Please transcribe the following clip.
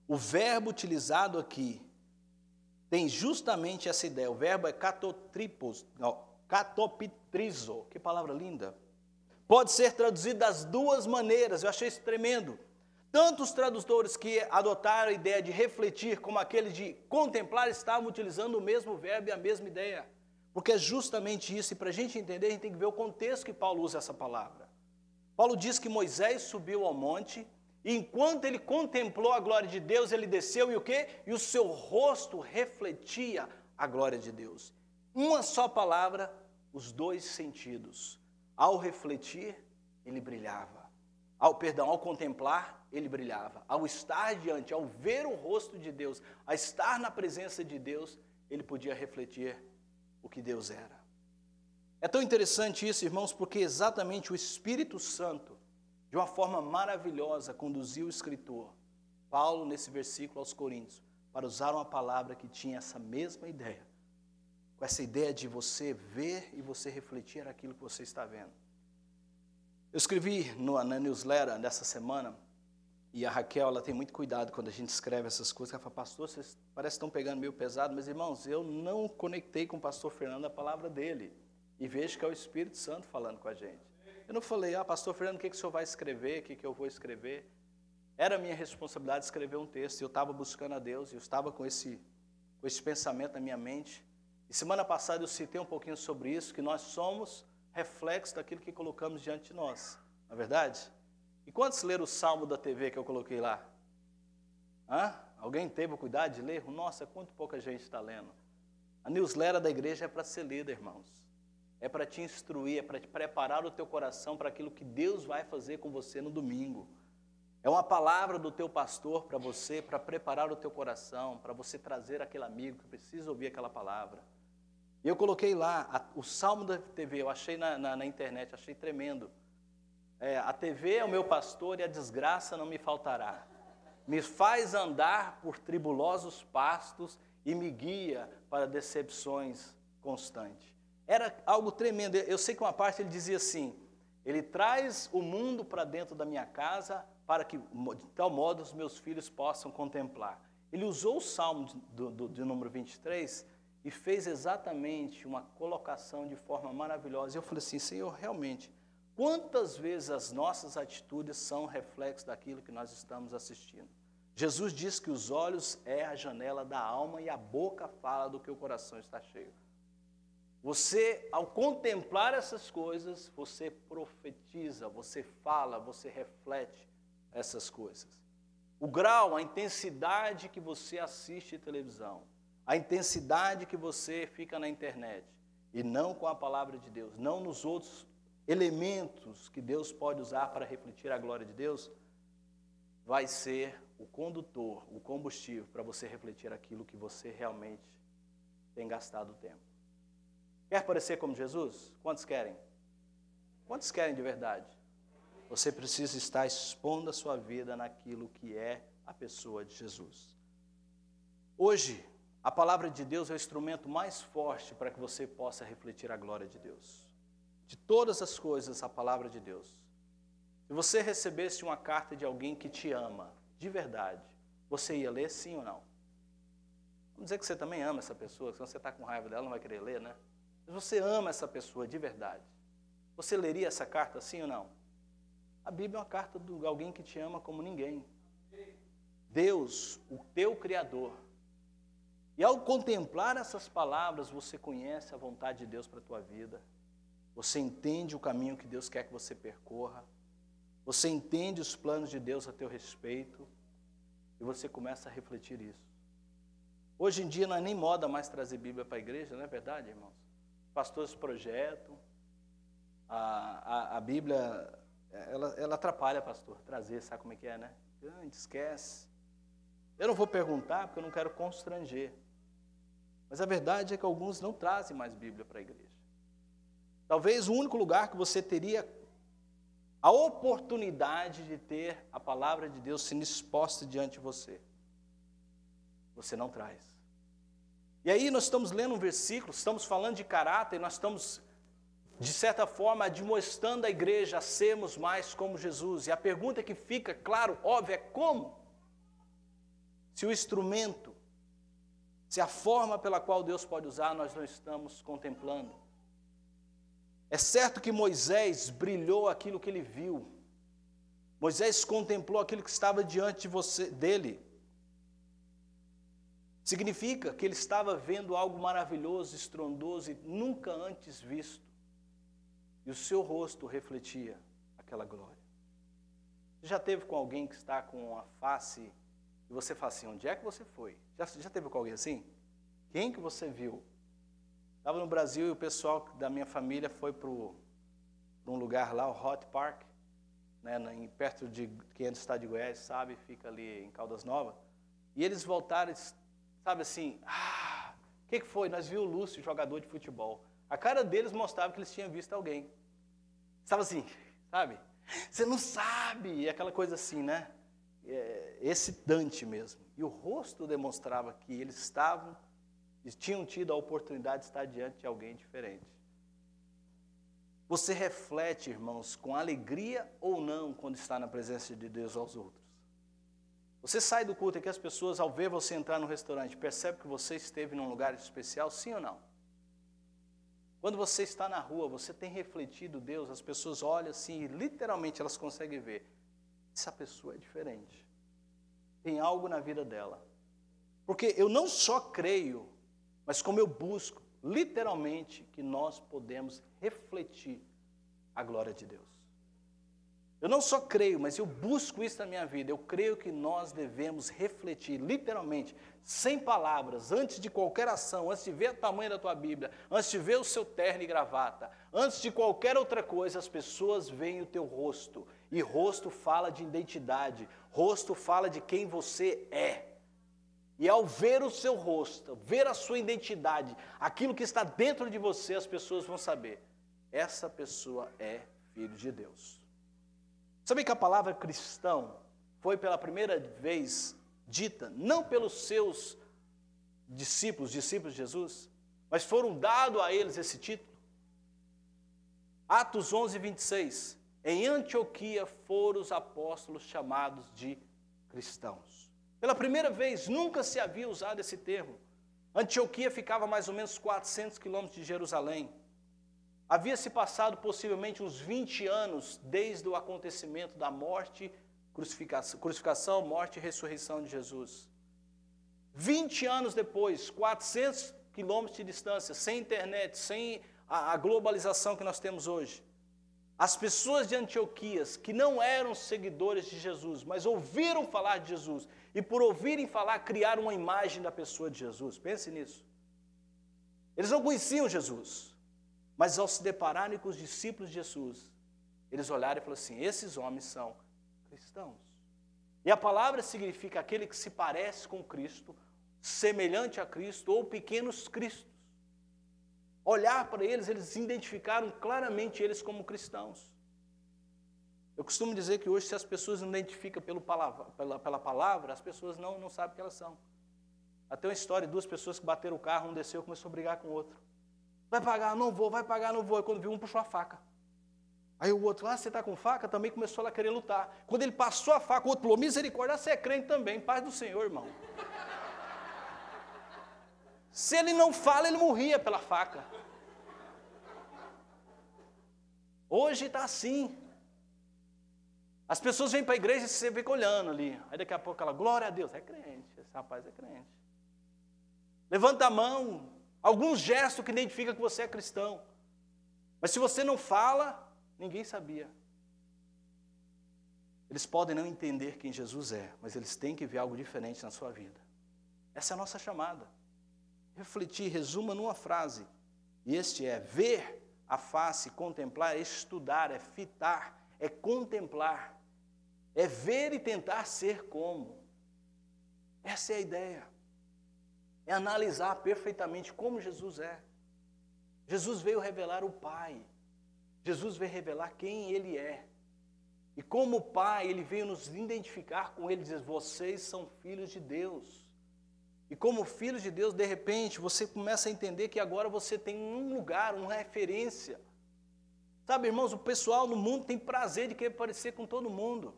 o verbo utilizado aqui tem justamente essa ideia. O verbo é catopitrizo. Que palavra linda. Pode ser traduzido das duas maneiras. Eu achei isso tremendo. Tanto os tradutores que adotaram a ideia de refletir, como aqueles de contemplar, estavam utilizando o mesmo verbo e a mesma ideia. Porque é justamente isso. E para a gente entender, a gente tem que ver o contexto que Paulo usa essa palavra. Paulo diz que Moisés subiu ao monte, e enquanto ele contemplou a glória de Deus, ele desceu e o quê? E o seu rosto refletia a glória de Deus. Uma só palavra, os dois sentidos. Ao refletir, ele brilhava. Ao contemplar, ele brilhava. Ao estar diante, ao ver o rosto de Deus, a estar na presença de Deus, ele podia refletir o que Deus era. É tão interessante isso, irmãos, porque exatamente o Espírito Santo, de uma forma maravilhosa, conduziu o escritor, Paulo, nesse versículo aos Coríntios, para usar uma palavra que tinha essa mesma ideia, com essa ideia de você ver e você refletir aquilo que você está vendo. Eu escrevi na newsletter dessa semana, e a Raquel, ela tem muito cuidado quando a gente escreve essas coisas. Ela fala, pastor, vocês parecem que estão pegando meio pesado, mas irmãos, eu não conectei com o pastor Fernando a palavra dele, e vejo que é o Espírito Santo falando com a gente. Eu não falei, pastor Fernando, o que o senhor vai escrever, o que eu vou escrever? Era minha responsabilidade escrever um texto, eu estava buscando a Deus, eu estava com esse pensamento na minha mente. E semana passada eu citei um pouquinho sobre isso, que nós somos reflexo daquilo que colocamos diante de nós, não é verdade? E quantos leram o Salmo da TV que eu coloquei lá? Alguém teve o cuidado de ler? Nossa, quanto pouca gente está lendo. A newsletter da igreja é para ser lida, irmãos. É para te instruir, é para te preparar o teu coração para aquilo que Deus vai fazer com você no domingo. É uma palavra do teu pastor para você, para preparar o teu coração, para você trazer aquele amigo que precisa ouvir aquela palavra. E eu coloquei lá, o Salmo da TV, eu achei na internet, achei tremendo. A TV é o meu pastor e a desgraça não me faltará. Me faz andar por tribulosos pastos e me guia para decepções constantes. Era algo tremendo. Eu sei que uma parte ele dizia assim, ele traz o mundo para dentro da minha casa para que, de tal modo, os meus filhos possam contemplar. Ele usou o Salmo de número 23 e fez exatamente uma colocação de forma maravilhosa. Eu falei assim, Senhor, realmente, quantas vezes as nossas atitudes são reflexo daquilo que nós estamos assistindo? Jesus diz que os olhos é a janela da alma e a boca fala do que o coração está cheio. Você, ao contemplar essas coisas, você profetiza, você fala, você reflete essas coisas. O grau, a intensidade que você assiste televisão, a intensidade que você fica na internet, e não com a palavra de Deus, não nos outros elementos que Deus pode usar para refletir a glória de Deus, vai ser o condutor, o combustível para você refletir aquilo que você realmente tem gastado tempo. Quer parecer como Jesus? Quantos querem? Quantos querem de verdade? Você precisa estar expondo a sua vida naquilo que é a pessoa de Jesus. Hoje, a palavra de Deus é o instrumento mais forte para que você possa refletir a glória de Deus. De todas as coisas, a palavra de Deus. Se você recebesse uma carta de alguém que te ama, de verdade, você ia ler sim ou não? Vamos dizer que você também ama essa pessoa, senão você está com raiva dela, não vai querer ler, né? Se você ama essa pessoa de verdade, você leria essa carta sim ou não? A Bíblia é uma carta de alguém que te ama como ninguém. Deus, o teu Criador. E ao contemplar essas palavras, você conhece a vontade de Deus para a tua vida. Você entende o caminho que Deus quer que você percorra. Você entende os planos de Deus a teu respeito. E você começa a refletir isso. Hoje em dia não é nem moda mais trazer Bíblia para a igreja, não é verdade, irmãos? Pastores projetam, a Bíblia, ela atrapalha, pastor, trazer, sabe como é que é, né? Esquece. Eu não vou perguntar, porque eu não quero constranger. Mas a verdade é que alguns não trazem mais Bíblia para a igreja. Talvez o único lugar que você teria a oportunidade de ter a palavra de Deus sendo exposta diante de você, você não traz. E aí nós estamos lendo um versículo, estamos falando de caráter, nós estamos, de certa forma, admoestando a igreja a sermos mais como Jesus. E a pergunta que fica, claro, óbvia, é como? se o instrumento, se a forma pela qual Deus pode usar, nós não estamos contemplando. É certo que Moisés brilhou aquilo que ele viu. Moisés contemplou aquilo que estava diante dele. Significa que ele estava vendo algo maravilhoso, estrondoso e nunca antes visto. E o seu rosto refletia aquela glória. Você já teve com alguém que está com a face e você fala assim, onde é que você foi? Já teve com alguém assim? Quem que você viu? Estava no Brasil e o pessoal da minha família foi para um lugar lá, o Hot Park, né, perto de quem é do estado de Goiás, sabe, fica ali em Caldas Novas. E eles voltaram, sabe assim, o que foi? Nós vimos o Lúcio, jogador de futebol. A cara deles mostrava que eles tinham visto alguém. Estava assim, sabe? Você não sabe, e aquela coisa assim, né? Excitante mesmo. E o rosto demonstrava que eles tinham tido a oportunidade de estar diante de alguém diferente. Você reflete, irmãos, com alegria ou não quando está na presença de Deus aos outros? Você sai do culto e que as pessoas, ao ver você entrar no restaurante, percebem que você esteve num lugar especial, sim ou não? Quando você está na rua, você tem refletido Deus, as pessoas olham assim e literalmente elas conseguem ver. Essa pessoa é diferente. Tem algo na vida dela. Porque eu não só creio, mas como eu busco, literalmente, que nós podemos refletir a glória de Deus. Eu não só creio, mas eu busco isso na minha vida. Eu creio que nós devemos refletir, literalmente, sem palavras, antes de qualquer ação, antes de ver o tamanho da tua Bíblia, antes de ver o seu terno e gravata, antes de qualquer outra coisa, as pessoas veem o teu rosto. E rosto fala de identidade, rosto fala de quem você é. E ao ver o seu rosto, ver a sua identidade, aquilo que está dentro de você, as pessoas vão saber. Essa pessoa é filho de Deus. Sabe que a palavra cristão foi pela primeira vez dita, não pelos seus discípulos de Jesus, mas foram dados a eles esse título? Atos 11, 26. Em Antioquia foram os apóstolos chamados de cristãos. Pela primeira vez, nunca se havia usado esse termo. Antioquia ficava a mais ou menos 400 quilômetros de Jerusalém. Havia se passado possivelmente uns 20 anos desde o acontecimento da morte, crucificação, morte e ressurreição de Jesus. 20 anos depois, 400 quilômetros de distância, sem internet, sem a globalização que nós temos hoje. As pessoas de Antioquia, que não eram seguidores de Jesus, mas ouviram falar de Jesus, e por ouvirem falar, criaram uma imagem da pessoa de Jesus. Pense nisso. Eles não conheciam Jesus. Mas ao se depararem com os discípulos de Jesus, eles olharam e falaram assim, esses homens são cristãos. E a palavra significa aquele que se parece com Cristo, semelhante a Cristo ou pequenos cristos. Olhar para eles, eles identificaram claramente eles como cristãos. Eu costumo dizer que hoje se as pessoas não identificam pela palavra, as pessoas não sabem que elas são. Até uma história de duas pessoas que bateram o carro, um desceu e começou a brigar com o outro. Vai pagar, não vou, vai pagar, não vou. E quando viu, um puxou a faca. Aí o outro, você está com faca? Também começou a querer lutar. Quando ele passou a faca, o outro falou, misericórdia, você é crente também, paz do Senhor, irmão. Se ele não fala, ele morria pela faca. Hoje está assim. As pessoas vêm para a igreja e você fica olhando ali. Aí daqui a pouco ela, glória a Deus, é crente, esse rapaz é crente. Levanta a mão. Algum gesto que identifica que você é cristão. Mas se você não fala, ninguém sabia. Eles podem não entender quem Jesus é, mas eles têm que ver algo diferente na sua vida. Essa é a nossa chamada. Refletir, resuma numa frase. E este é ver a face, contemplar, é estudar, é fitar, é contemplar. É ver e tentar ser como. Essa é a ideia. É analisar perfeitamente como Jesus é. Jesus veio revelar o Pai. Jesus veio revelar quem Ele é. E como Pai, Ele veio nos identificar com Ele, dizer, vocês são filhos de Deus. E como filhos de Deus, de repente, você começa a entender que agora você tem um lugar, uma referência. Sabe, irmãos, o pessoal no mundo tem prazer de querer parecer com todo mundo.